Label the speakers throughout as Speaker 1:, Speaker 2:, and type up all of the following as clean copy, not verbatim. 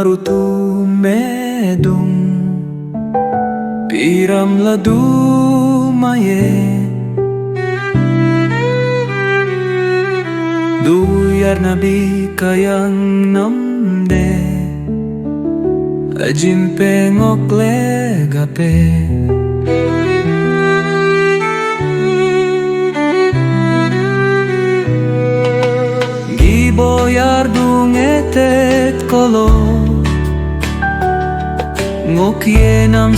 Speaker 1: Rutume dung Pííramla mayé Duuyarna Bík ayang namde Aginpe Ngok legape Gíbo yardung eetet kolo Ngok yénam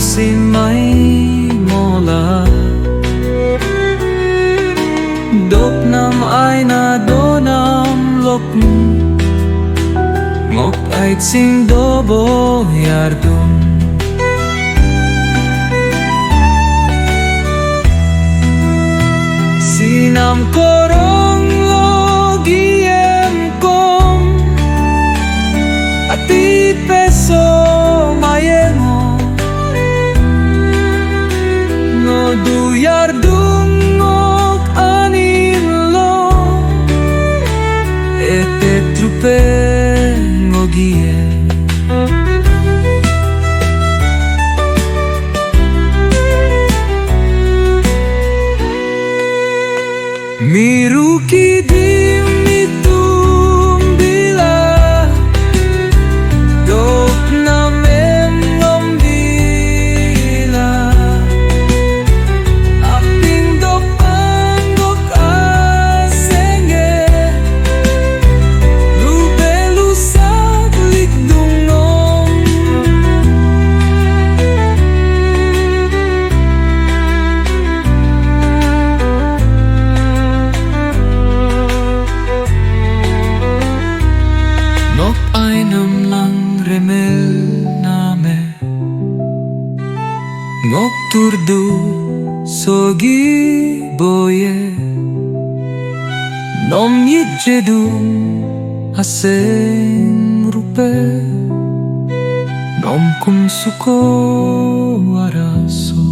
Speaker 1: aimola Dopenam aina donam Ngok dobo yardung Sinam koronglo gíyém'kom peso mayé yardung Ngok anínlo eetet gíbo Miru kídí'm bila Dopenam Ngom bila Aping dopan Ngok asenge Lubelusak ligdung Ngok ainam lang remel name Ngok turdu so Gíbo nom yidjedum aseng rupe nom kum suko araso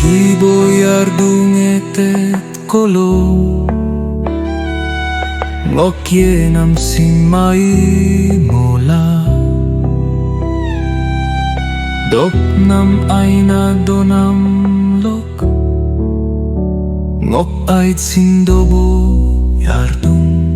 Speaker 1: Gíbo yardung eetet kolo Ngok yénam aimola Dopenam aina donam Ngok dobo yardung